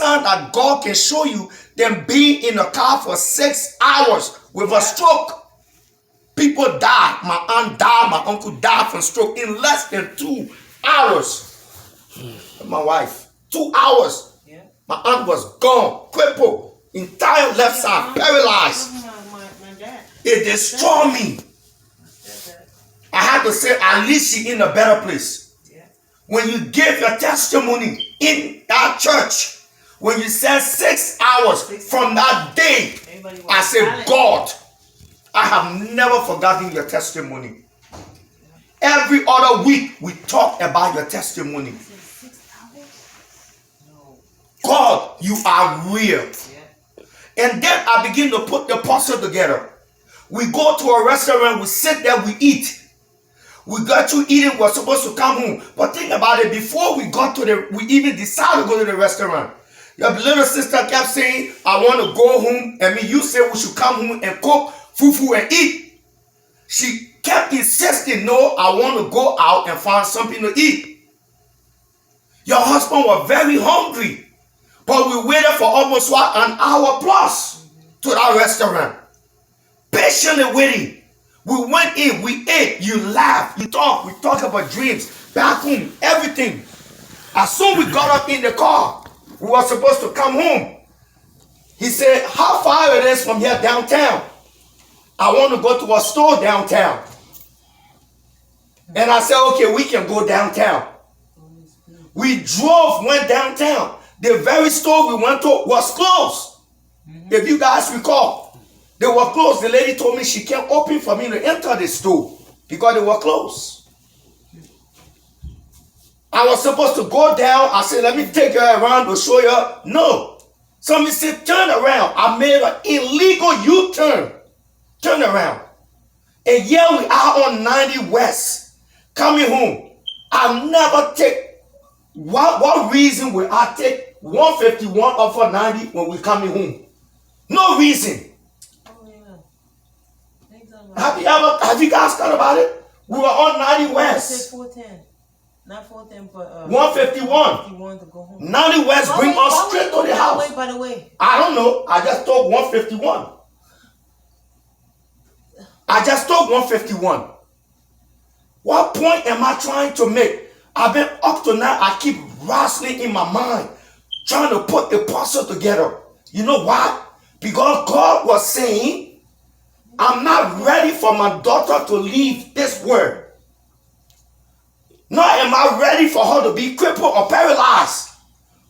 sign that God can show you than being in a car for 6 hours with a stroke. People died. My aunt died. My uncle died from stroke in less than 2 hours. My wife, 2 hours. Yeah. My aunt was gone, crippled, entire left side, paralyzed. My dad. It destroyed me. I had to say, at least she in a better place. Yeah. When you give your testimony in that church, when you said 6 hours from that day, I said, God, I have never forgotten your testimony. Every other week, we talk about your testimony. God, you are real. And then I begin to put the puzzle together. We go to a restaurant, we sit there, we eat. We got to eating, we're supposed to come home. But think about it, before we even decided to go to the restaurant, your little sister kept saying, I want to go home. I mean, you said we should come home and cook fufu and eat. She kept insisting, no, I want to go out and find something to eat. Your husband was very hungry. But we waited for almost an hour plus to that restaurant. Patiently waiting. We went in, we ate, you laughed, you talked, we talked about dreams, back home, everything. As soon as we got up in the car, we were supposed to come home. He said, how far it is from here downtown? I want to go to a store downtown. And I said, okay, we can go downtown. We drove, went downtown. The very store we went to was closed. If you guys recall. They were closed. The lady told me she can't open for me to enter the store because they were closed. I was supposed to go down. I said, let me take her around to show you. No. Somebody said, turn around. I made an illegal U-turn. Turn around. And here we are on 90 West, coming home. I never take, what reason will I take 151 up for 90 when we're coming home? No reason. Have you guys thought about it? We were on 90 West. 410. Not 410, but 151. To go home. 90 West bring us straight to the house. By the way, I don't know. I just took 151. I just took 151. What point am I trying to make? I've been up to now. I keep wrestling in my mind, trying to put the puzzle together. You know why? Because God was saying, I'm not ready for my daughter to leave this world. Nor am I ready for her to be crippled or paralyzed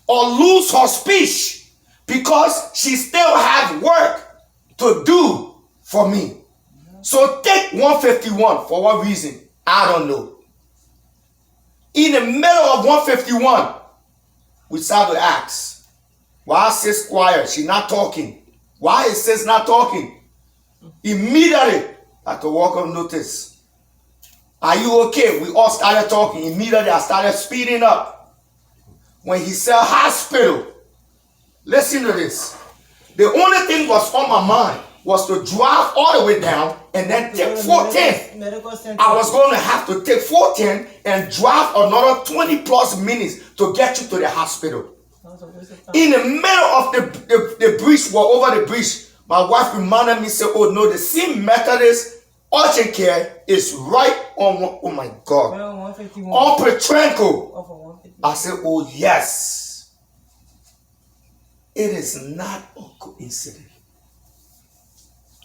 or lose her speech because she still has work to do for me. So take 151 for what reason? I don't know. In the middle of 151, we start to ask, why is sis quiet? She's not talking. Why is sis not talking? Immediately, at the welcome notice, are you okay? We all started talking. Immediately, I started speeding up. When he said hospital, listen to this. The only thing was on my mind was to drive all the way down and then take 410. I was going to have to take 410 and drive another 20 plus minutes to get you to the hospital. In the middle of the bridge, we're over the bridge. My wife reminded me, say, oh no, the St. Methodist urgent care is right on, oh my God, on Petrenko. I said, oh yes. It is not a coincidence.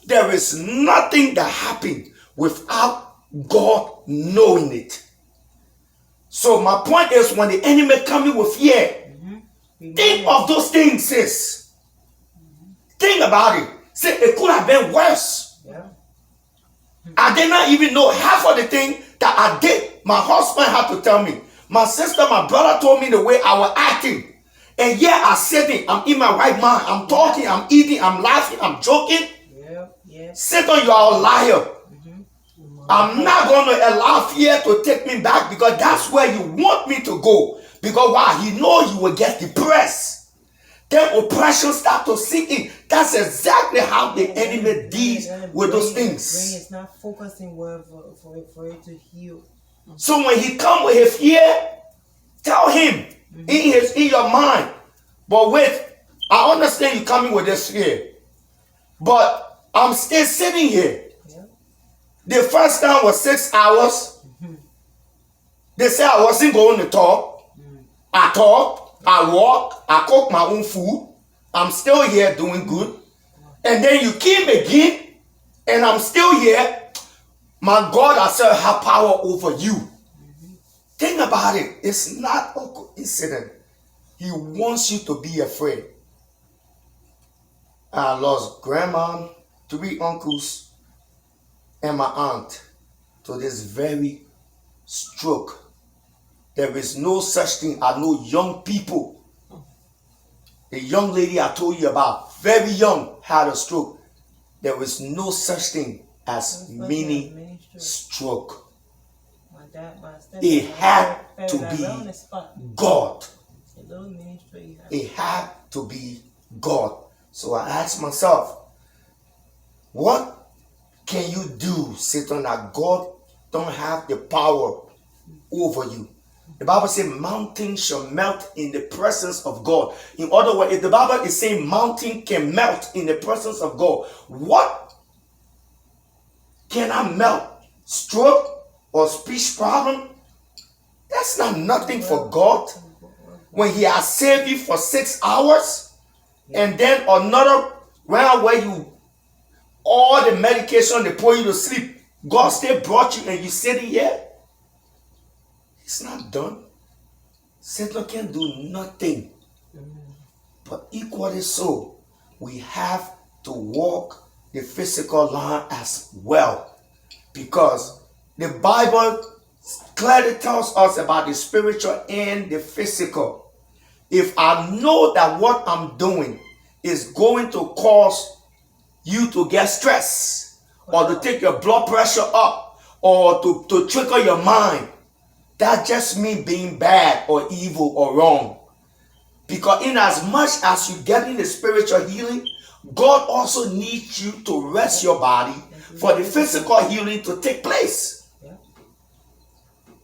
There is nothing that happened without God knowing it. So my point is, when the enemy comes with fear, think of those things, sis. Think about it. Say, it could have been worse. Yeah. I did not even know half of the thing that I did. My husband had to tell me. My sister, my brother told me the way I was acting. And yeah, I said it. I'm in my right mind. I'm talking, I'm eating, I'm laughing, I'm joking. Yeah. Satan, you are a liar. I'm not going to allow fear to take me back because that's where you want me to go. Because why? He knows you will get depressed. Then oppression start to sink in. That's exactly how the enemy deals with those things. Brain is not focusing well for it to heal. So when he come with his fear, tell him in your mind, But wait, I understand you coming with this fear. But I'm still sitting here. Yeah. The first time was 6 hours. They said I wasn't going to talk. I talk, I walk, I cook my own food. I'm still here doing good. And then you came again, and I'm still here. My God, I still have power over you. Think about it. It's not a coincidence. He wants you to be afraid. I lost grandma, 3 uncles, and my aunt to this very stroke. There is no such thing. I know young people. The young lady I told you about, very young, had a stroke. There is no such thing as mini stroke. It had to be God. It had to be God. So I asked myself, what can you do, Satan, that God don't have the power over you? The Bible says mountains shall melt in the presence of God. In other words, if the Bible is saying mountain can melt in the presence of God, what can I melt? Stroke or speech problem? That's not nothing for God. When He has saved you for 6 hours, and then another round where you all the medication they put you to sleep, God still brought you and you sitting here. It's not done. Satan can do nothing. But equally so, we have to walk the physical line as well. Because the Bible clearly tells us about the spiritual and the physical. If I know that what I'm doing is going to cause you to get stressed, or to take your blood pressure up, or to trigger your mind, that just means being bad or evil or wrong. Because in as much as you get in the spiritual healing, God also needs you to rest your body for the physical healing to take place.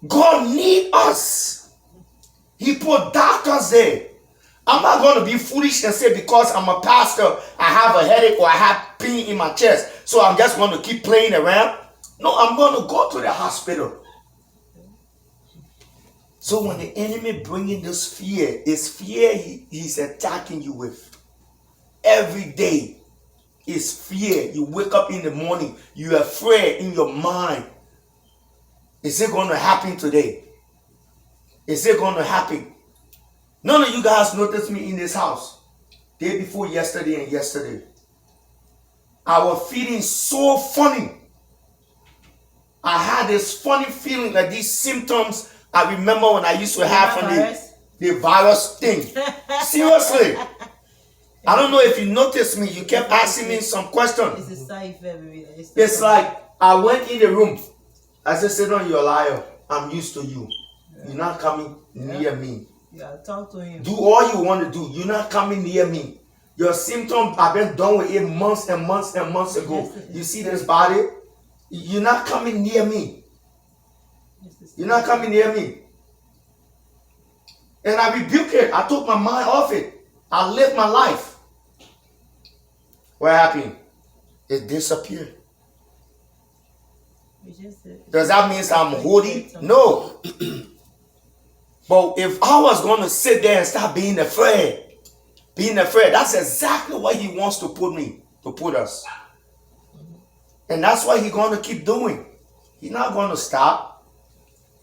God needs us. He put doctors there. I'm not going to be foolish and say because I'm a pastor, I have a headache or I have pain in my chest, so I'm just going to keep playing around. No, I'm going to go to the hospital. So when the enemy bringing this fear, it's fear he's attacking you with. Every day is fear. You wake up in the morning, you're afraid in your mind. Is it going to happen today? Is it going to happen? None of you guys noticed me in this house. Day before yesterday and yesterday. I was feeling so funny. I had this funny feeling that these symptoms I remember when I used to have from the virus thing. Seriously. I don't know if you noticed me. You kept asking me some questions. It's like I went in the room. I said, Satan, you're a liar. I'm used to you. You're not coming near me. Yeah, talk to him. Do all you want to do. You're not coming near me. Your symptoms, I've been done with it months and months and months ago. You see this body? You're not coming near me. You're not coming near me. And I rebuked it. I took my mind off it. I lived my life. What happened? It disappeared. Does that mean I'm holy? No. But if I was going to sit there and start being afraid, that's exactly what he wants to put us. And that's what he's going to keep doing. He's not going to stop.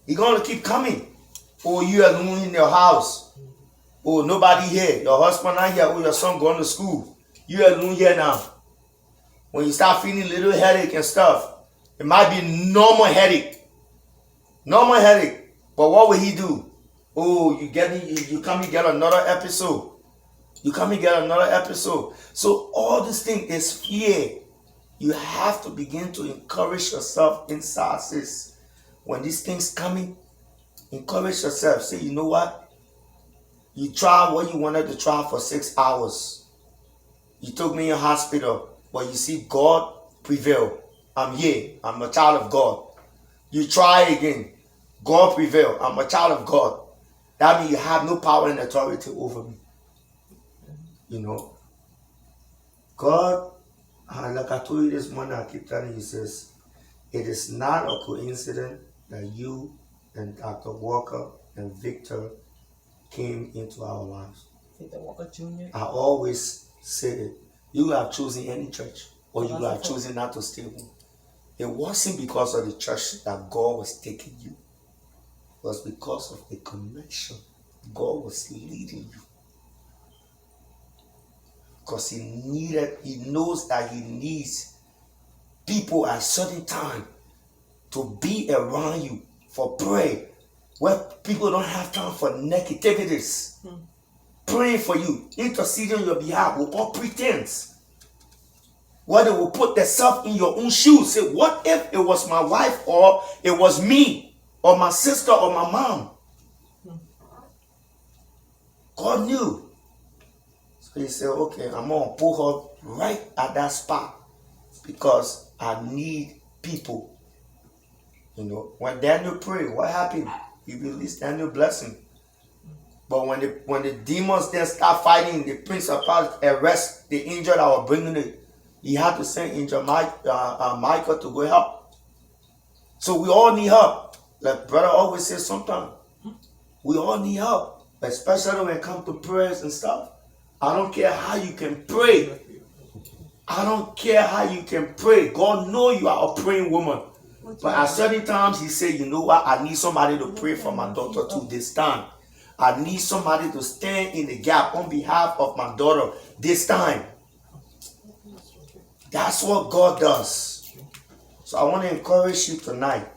He's going to keep coming. Oh, you alone in your house. Oh, nobody here. Your husband not here. Oh, your son going to school. You alone here now. When you start feeling a little headache and stuff, it might be normal headache. Normal headache. But what will he do? Oh, you come and get another episode. You come and get another episode. So all this thing is fear. You have to begin to encourage yourself inside, sis. When these things coming, encourage yourself. Say, you know what? You tried what you wanted to try for 6 hours. You took me in hospital. But you see, God prevailed. I'm here. I'm a child of God. You try again. God prevailed. I'm a child of God. That means you have no power and authority over me. You know, God, like I told you this morning, I keep telling you, he says, it is not a coincidence that you and Dr. Walker and Victor came into our lives. Victor Walker Jr. I always say it. You have chosen any church, or you have chosen not to stay home. It wasn't because of the church that God was taking you. It was because of the connection God was leading you. Because he knows that he needs people at a certain time to be around you for prayer, where people don't have time for negativities. Praying for you, interceding on your behalf with all pretense. Where they will put themselves in your own shoes. Say, what if it was my wife, or it was me, or my sister, or my mom? God knew. So he said, okay, I'm going to put her right at that spot because I need people. You know, when Daniel prayed, what happened? He released Daniel's blessing. But when the demons then start fighting, the principalities arrest the angel that was bringing it. He had to send angel Michael to go help. So we all need help. Like brother always says sometimes, we all need help. Especially when it comes to prayers and stuff. I don't care how you can pray. I don't care how you can pray. God knows you are a praying woman. But at certain times, he said, you know what? I need somebody to pray for my daughter too this time. I need somebody to stand in the gap on behalf of my daughter this time. That's what God does. So I want to encourage you tonight.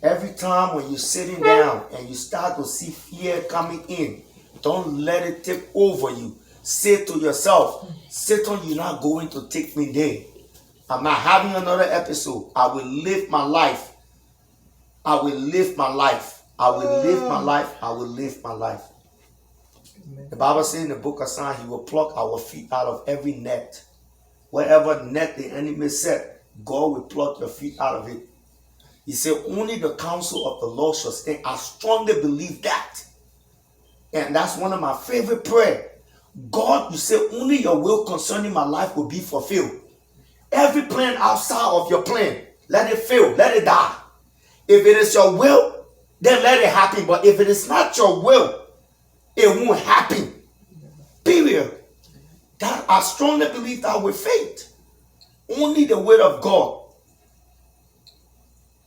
Every time when you're sitting down and you start to see fear coming in, don't let it take over you. Say to yourself, Satan, you're not going to take me there. I'm not having another episode. I will live my life. I will live my life. I will live my life. I will live my life. The Bible says in the book of Psalms, he will pluck our feet out of every net. Whatever net the enemy set, God will pluck your feet out of it. He said, only the counsel of the Lord shall stand. I strongly believe that. And that's one of my favorite prayers. God, you say, only your will concerning my life will be fulfilled. Every plan outside of your plan, let it fail, let it die. If it is your will, then let it happen. But if it is not your will, it won't happen. Period. That I strongly believe that with faith. Only the word of God.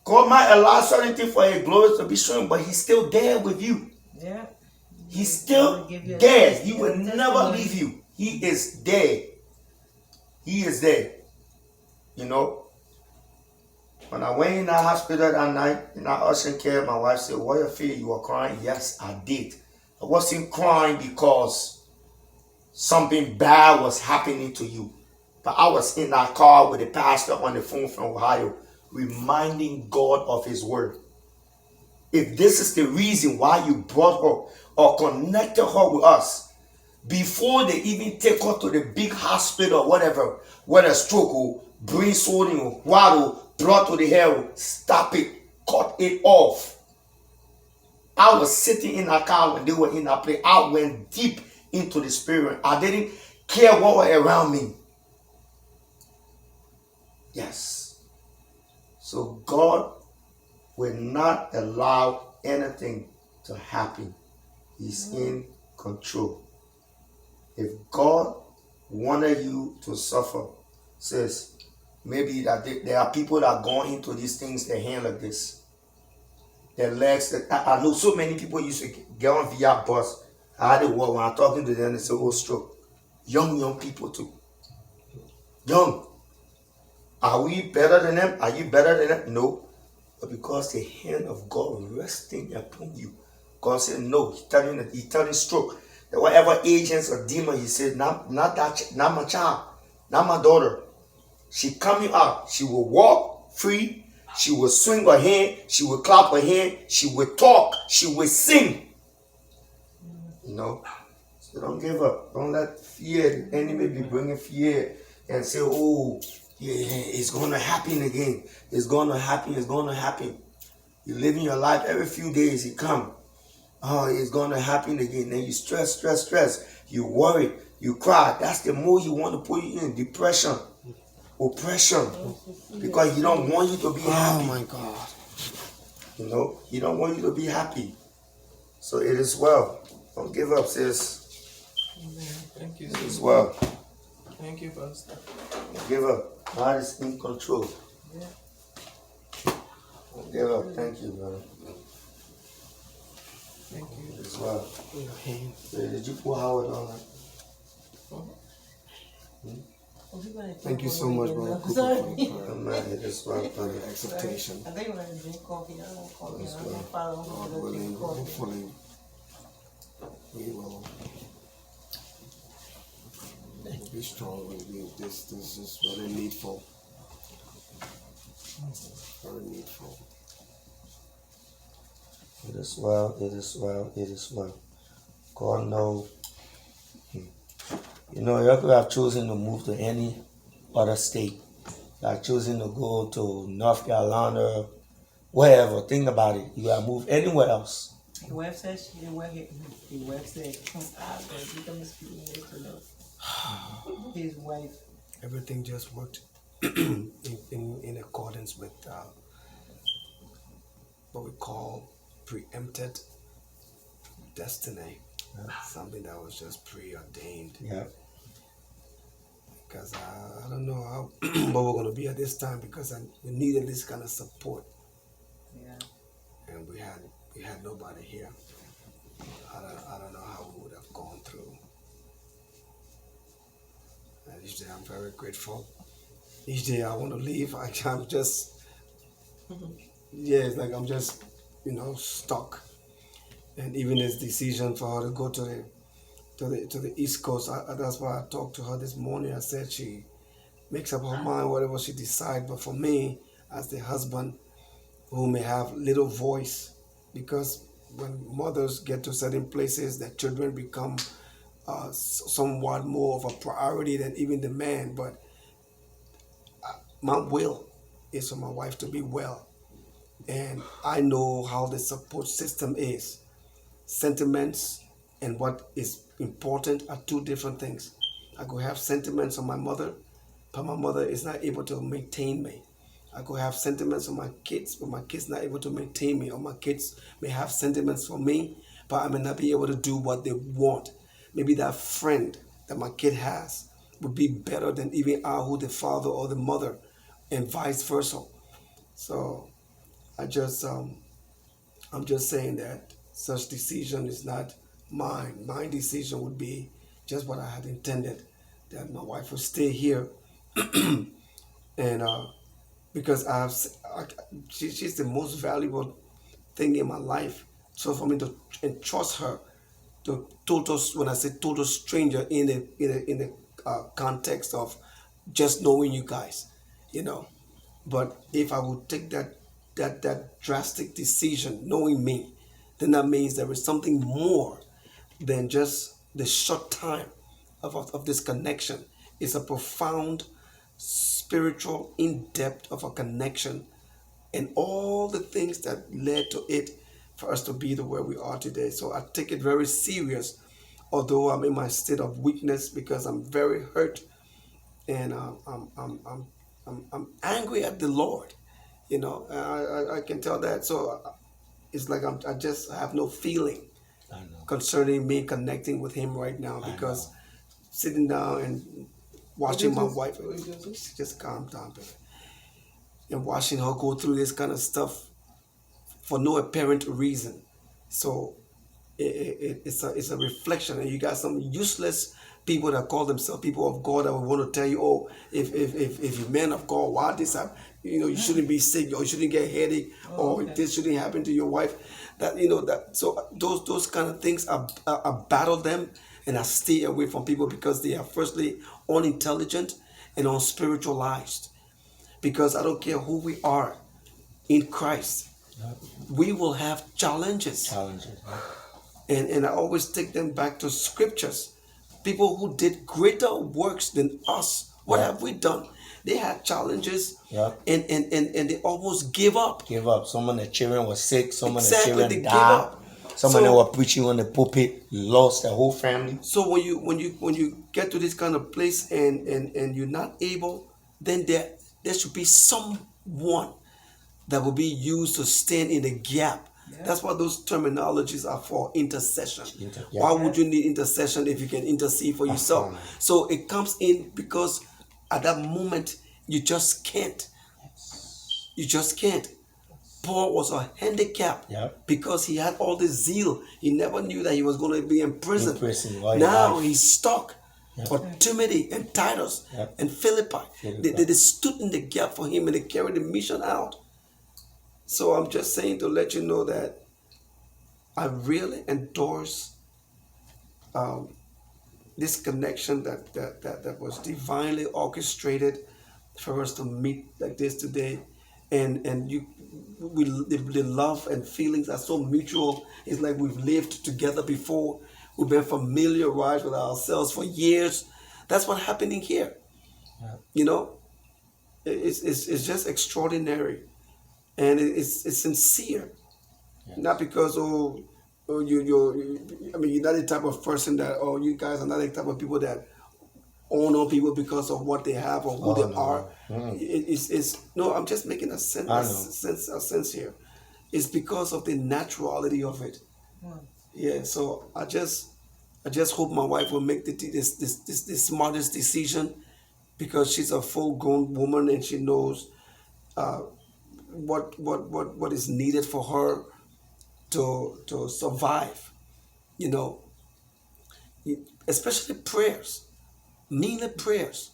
God might allow certain things for his glory to be shown, but he's still there with you. Yeah. He's still there. He will never leave you. He is there. He is there. You know, when I went in the hospital that night, in our urgent care, my wife said, what you feel? You were crying? Yes, I did. I wasn't crying because something bad was happening to you. But I was in that car with the pastor on the phone from Ohio, reminding God of his word. If this is the reason why you brought her or connected her with us, before they even take her to the big hospital or whatever, where a stroke or brain swelling or waddle, blood to the hair, stop it, cut it off. I was sitting in that car when they were in that place. I went deep into the spirit. I didn't care what was around me. Yes. So God will not allow anything to happen. He's in control. If God wanted you to suffer, says maybe that there are people that are going into these things, their hand like this, their legs. I know so many people used to get on via bus. I had to walk when I'm talking to them, they say, oh, stroke. Young people too. Young. Are we better than them? Are you better than them? No. But because the hand of God resting upon you, God said, no, he's telling stroke. That whatever agents or demon, he said, not my child, not my daughter. She coming out. She will walk free. She will swing her hand. She will clap her hand. She will talk. She will sing. You know? So don't give up. Don't let fear, the enemy be bringing fear and say, oh, yeah, it's going to happen again. It's going to happen. It's going to happen. You're living your life every few days. He come. Oh, it's going to happen again. Then you stress. You worry. You cry. That's the more you want to put you in depression, oppression, because he don't want you to be happy. Oh my God. You know, he don't want you to be happy. So it is well. Don't give up, sis. Amen. Thank you. It is well. Thank you, Pastor. Don't give up. God is in control. Yeah. Don't give up. Thank you, brother. Thank you. It is well. For your hand. So did you put Howard on that? Thank you so much, brother. Sorry. Amen. It is well, brother. Exhortation. I think when I drink coffee, I don't want coffee. That's I don't right. follow God people that willing, drink coffee. hopefully, we will be strong. This is very needful. Very needful. It is well. It is well. It is well. God knows. You know, you could have chosen to move to any other state. You have chosen to go to North Carolina, wherever. Think about it. You have moved anywhere else. The wife said she didn't work it. The wife said, you come and speak English to know. His wife. Everything just worked in accordance with what we call preempted destiny. Yeah. Something that was just preordained. Yeah. Because I don't know how what we're going to be at this time, because we needed this kind of support, Yeah. and we had nobody here. I don't know how we would have gone through. And each day I'm very grateful. Each day I want to leave. I'm just it's like I'm just stuck. And even this decision for her to go to the East Coast, that's why I talked to her this morning. I said she makes up her mind whatever she decides. But for me, as the husband who may have little voice, because when mothers get to certain places, their children become somewhat more of a priority than even the man. But my will is for my wife to be well. And I know how the support system is. Sentiments and what is important are two different things. I could have sentiments on my mother, but my mother is not able to maintain me. I could have sentiments on my kids, but my kids not able to maintain me. Or my kids may have sentiments for me, but I may not be able to do what they want. Maybe that friend that my kid has would be better than even who the father or the mother, and vice versa. So I'm just saying that such decision is not mine. My decision would be just what I had intended, that my wife would stay here, and because she's the most valuable thing in my life. So for me to entrust her to total, when I say total stranger, in the context of just knowing you guys, you know. But if I would take that drastic decision, knowing me, then that means there is something more than just the short time of this connection. It's a profound spiritual in-depth of a connection, and all the things that led to it for us to be the way we are today. So I take it very serious, although I'm in my state of weakness because I'm very hurt, and I'm angry at the Lord. I can tell that. So it's like I just have no feeling I know. concerning me connecting with Him right now, because sitting down and watching my wife, just calm down, baby, and watching her go through this kind of stuff for no apparent reason. So it's a reflection, and you got some useless people that call themselves people of God that will want to tell you, oh, if you're men of God, why this happen? You shouldn't be sick, or you shouldn't get a headache, or this shouldn't happen to your wife. So those kind of things I battle them, and I stay away from people because they are firstly unintelligent and unspiritualized. Because I don't care who we are in Christ, we will have challenges. And I always take them back to scriptures. People who did greater works than us, what have we done? They had challenges, and they almost gave up. Give up. Some of the children were sick. Some of the Exactly, they children gave died. up. Somebody So- was preaching on the pulpit, lost the whole family. So when you get to this kind of place and you're not able, then there should be someone that will be used to stand in the gap. Yeah. That's what those terminologies are for, intercession. Yeah. Why would you need intercession if you can intercede for yourself? So it comes in because at that moment you just can't. You just can't. Paul was a handicap Yeah. because he had all this zeal. He never knew that he was going to be in prison. In prison, all Now life. he's stuck. Yeah. But Timothy and Titus Yeah. and Philippi, they stood in the gap for him and they carried the mission out. So I'm just saying to let you know that I really endorse this connection that was divinely orchestrated for us to meet like this today, and the love and feelings are so mutual. It's like we've lived together before. We've been familiarized with ourselves for years. That's what's happening here. Yeah. You know, it's just extraordinary, and it's sincere. Yes. Not because I mean, you're not the type of person that, you guys are not the type of people that honor people because of what they have or who they no. are. It's no. I'm just making a sense here. It's because of the naturality of it. Yeah. So I just hope my wife will make this smartest decision, because she's a full grown woman and she knows what is needed for her to survive. You know, especially prayers, needed prayers.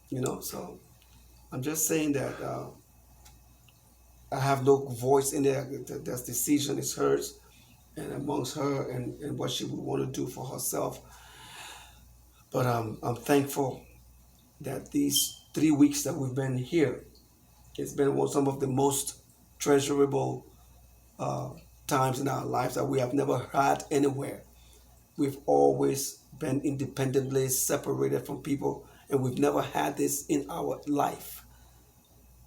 You know, so I'm just saying that I have no voice in there. That decision is hers, and amongst her and what she would want to do for herself. But I'm thankful that these 3 weeks that we've been here, it's been some of the most treasurable times in our lives that we have never had anywhere. We've always been independently separated from people, and we've never had this in our life.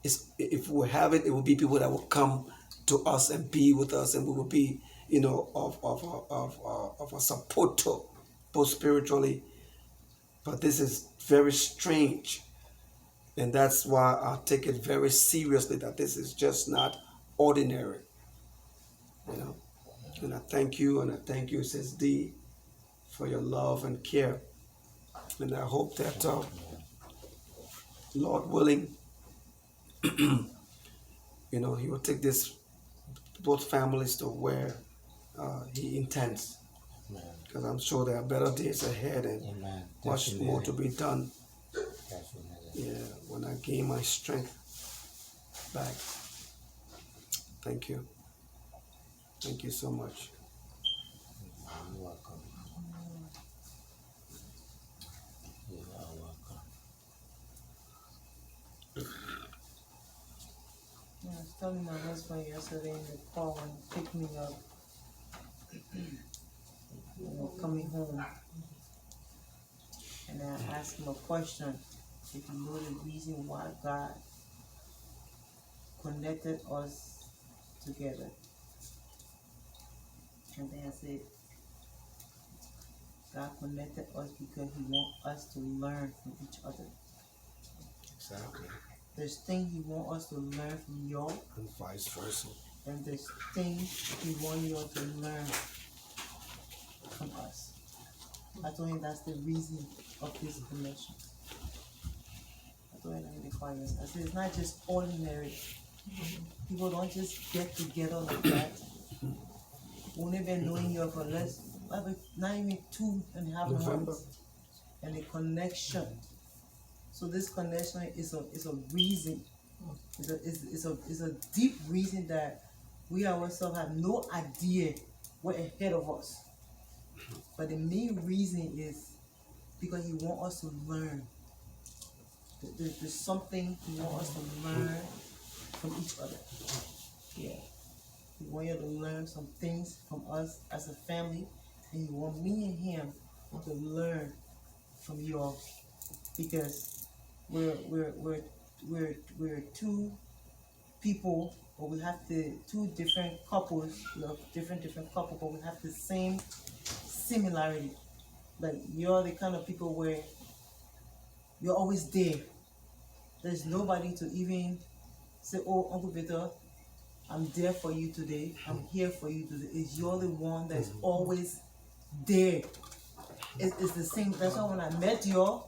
If we have it, it will be people that will come to us and be with us, and we will be, of a support to both spiritually. But this is very strange, and that's why I take it very seriously that this is just not ordinary. And I thank you, Sis D, for your love and care. And I hope that, Lord willing, He will take both families to where He intends. Because I'm sure there are better days ahead and much more to be done. Yeah, when I gain my strength back. Thank you. Thank you so much. You're welcome. You are welcome. I was telling my husband yesterday in the car when he picked me up, coming home, and I asked him a question. If you know the reason why God connected us together, and then I said, God connected us because He wants us to learn from each other. Exactly. There's things He wants us to learn from y'all, And vice versa. and there's things He wants y'all to learn from us. I told him that's the reason of this connection. I told him in the choir. I said it's not just ordinary. People don't just get together like that. Only been knowing you for less, not even 2.5 months, and the connection. So this connection is a reason. It's a deep reason that we ourselves have no idea what ahead of us. But the main reason is because He wants us to learn. There's something He wants us to learn from each other. Yeah. He wants you to learn some things from us as a family, and He wants me and him to learn from you all, because we're two people or we have the two different couples, different couples, but we have the same similarity. Like you're the kind of people where you're always there. There's nobody to even say, "Oh, Uncle Victor, I'm there for you today. I'm here for you today." It's you're the one that's always there. It's the same. That's why when I met you,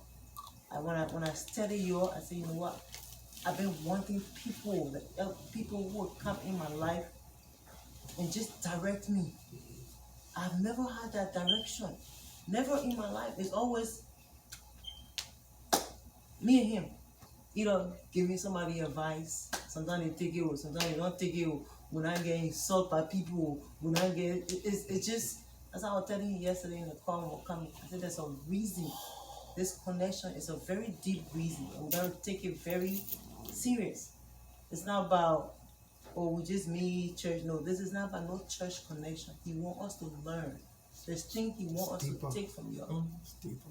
when I studied you, I said, you know what? I've been wanting people, people who would come in my life and just direct me. I've never had that direction. Never in my life. It's always me and him. You know, giving somebody advice. Sometimes they take it, sometimes they don't take it. When I get insulted by people, when I get it's just, as I was telling you yesterday in the car when we're coming, I said there's a reason. This connection is a very deep reason. I'm gonna take it very serious. It's not about, oh, we just meet church. No, this is not about no church connection. He wants us to learn. There's things he wants us to take from you,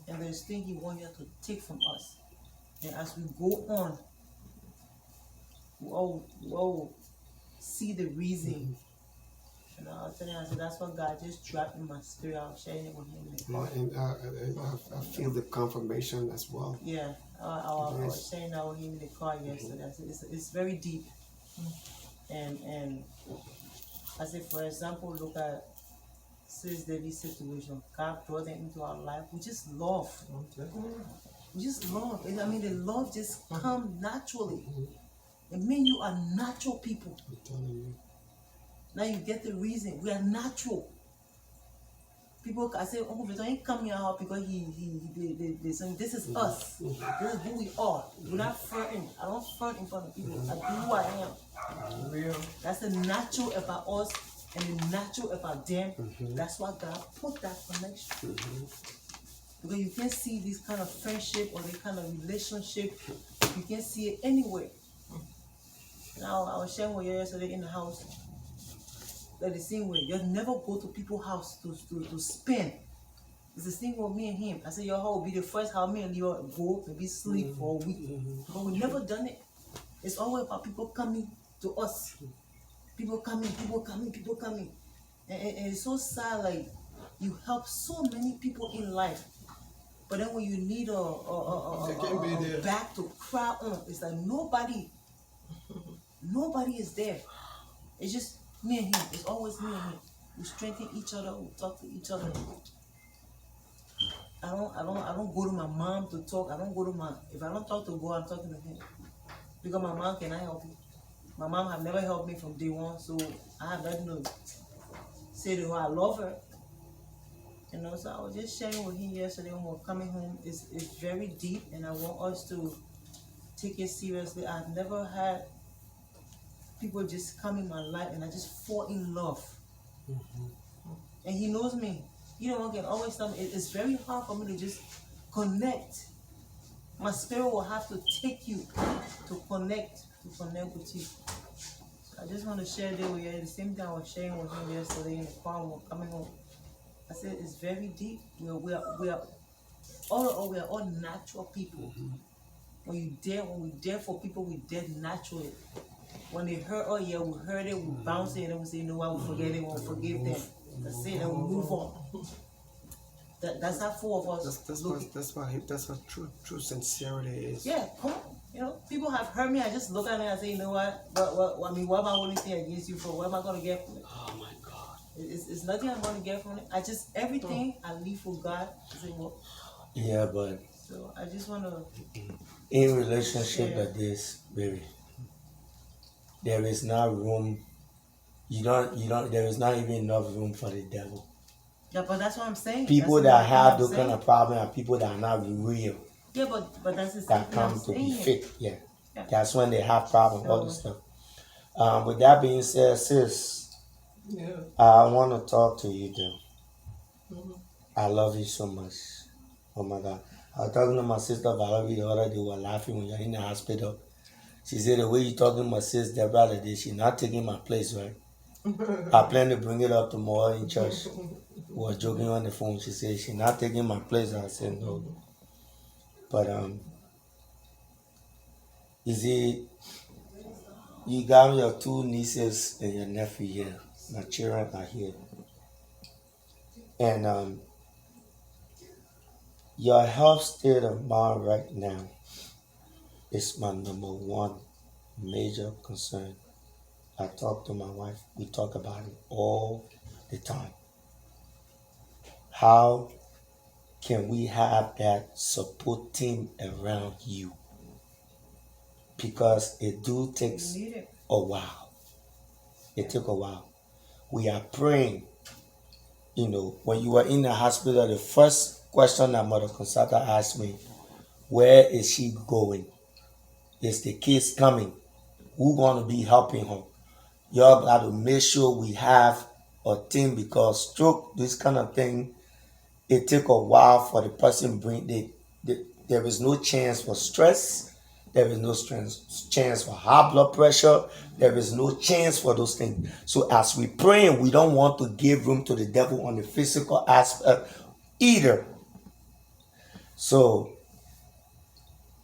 and there's things he wants you to take from us. And as we go on, we all see the reason. And I'll tell you, I said, that's what God just dropped in my spirit. I was sharing it with him in the car. And I feel the confirmation as well. Yeah, I was sharing that with him in the car yesterday. I said, it's very deep. And I said, for example, look at Sis David's situation. God brought them into our life. We just love. We just love. I mean, the love just comes naturally. It means you are natural people. I'm telling you. Now you get the reason. We are natural. People, I say, Uncle Victor ain't coming out because they saying, this is us. This is who we are. We're not flirting. I don't flirt in front of people. I do who I am. Real. That's the natural about us and the natural about them. That's why God put that connection. Because you can't see this kind of friendship or this kind of relationship. You can't see it anywhere. Now, I was sharing with you yesterday in the house. Like the same way, you never go to people's house to spend. It's the same with me and him. I said, your house will be the first house me and Leo go, maybe sleep for a week. But we never done it. It's always about people coming to us. People coming. And it's so sad, like, you help so many people in life. But then when you need a back to cry on, it's like nobody is there. It's just me and him. It's always me and him. We strengthen each other. We talk to each other. I don't go to my mom to talk. If I don't talk to God, I'm talking to him. Because my mom cannot help me. My mom have never helped me from day one, so I have nothing to say to her. I love her. You know, so I was just sharing with him yesterday when we were coming home. It's very deep, and I want us to take it seriously. I've never had people just come in my life and I just fall in love. And he knows me. You know, I can always tell me it's very hard for me to just connect. My spirit will have to take you to connect with you. So I just want to share that with you. The same thing I was sharing with him yesterday in the car when we were coming home. I said it's very deep. We are all natural people. When we dare for people, we dare naturally. When they hurt, oh yeah, we heard it, we bounce it, and then we say, you know what, we forget it, we'll forgive them. That's it, and we move on. That's how four of us. That's what true sincerity is. Yeah, come on. You know, people have hurt me. I just look at it and I say, you know what? What am I going to say against you for? What am I going to get from it? Oh my God. It's nothing I'm going to get from it. Everything I leave for God. I say, well. Yeah, but so I just want to. In relationship like this, baby, there is not room. There is not even enough room for the devil. Yeah, but that's what I'm saying. People that have those kind of problem are people that are not real. Yeah, but that's the same That thing I'm come to be saying. fake. Yeah. That's when they have problem. All this stuff. With that being said, sis, I want to talk to you though. I love you so much. Oh my God. I was talking to my sister Valerie the other day. We were laughing when you're in the hospital. She said the way you talking to my sister Deborah today, she's not taking my place, right? I plan to bring it up tomorrow in church. We were joking on the phone. She said she's not taking my place. I said no. But you see, You got your two nieces and your nephew here. My children are here. And your health state of mind right now is my number one major concern. I talk to my wife. We talk about it all the time. How can we have that support team around you? Because it do takes a while. It took a while. We are praying. When you were in the hospital, the first question that Mother Consolata asked me, where is she going? Is the kids coming? Who gonna be helping her? Y'all got to make sure we have a team, because stroke, this kind of thing, it take a while for the person there is no chance for stress. There is no chance for high blood pressure. There is no chance for those things. So as we pray, we don't want to give room to the devil on the physical aspect either. So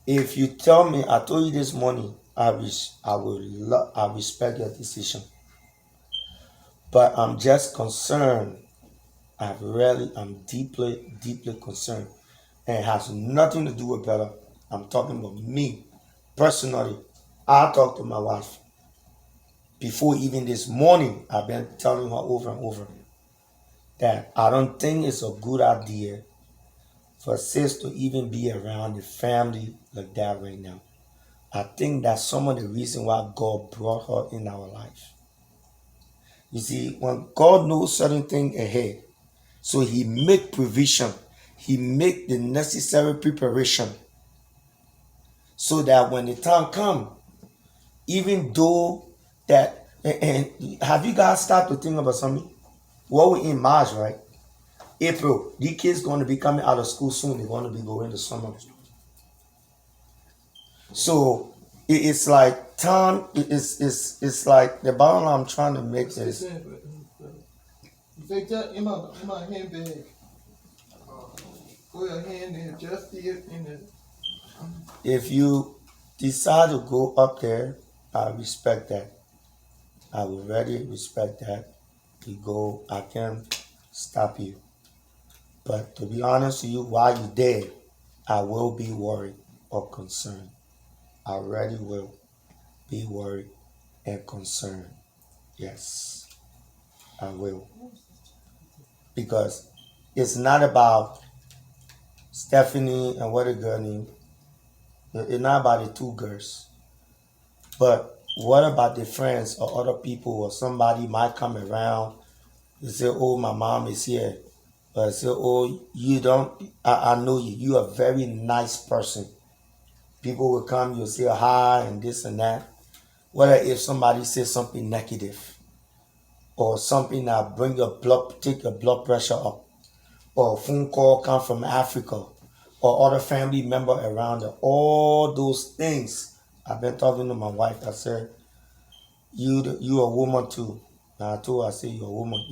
if you tell me, I told you this morning, I respect your decision, but I'm just concerned. I'm deeply, deeply concerned, and it has nothing to do with brother. I'm talking about me personally. I talked to my wife before even this morning. I've been telling her over and over that I don't think it's a good idea for sis to even be around the family like that right now. I think that's some of the reason why God brought her in our life. You see, when God knows certain things ahead, so He make provision, He make the necessary preparation, so that when the time come, even though that, and have you guys started to think about something? Well, we're in March, right? April, these kids going to be coming out of school soon. They're going to be going to summer. So it's like time. It's like the bottom line I'm trying to make is, Victor, in my handbag. Go your hand in, just it in the. if you decide to go up there, I respect that. I would really respect that. You go, I can stop you. But to be honest with you, while you're there, I will be worried or concerned. I really will be worried and concerned. Yes, I will. Because it's not about Stephanie and what a girl named. It's not about the two girls. But what about the friends or other people, or somebody might come around and say, oh, my mom is here. But say, oh, you don't, I know you. You're a very nice person. People will come, you'll say hi and this and that. Whether if somebody says something negative, or something that take your blood pressure up, or a phone call come from Africa, or other family member around her, all those things. I've been talking to my wife. I said, you a woman too. And I told her, I said, you're a woman.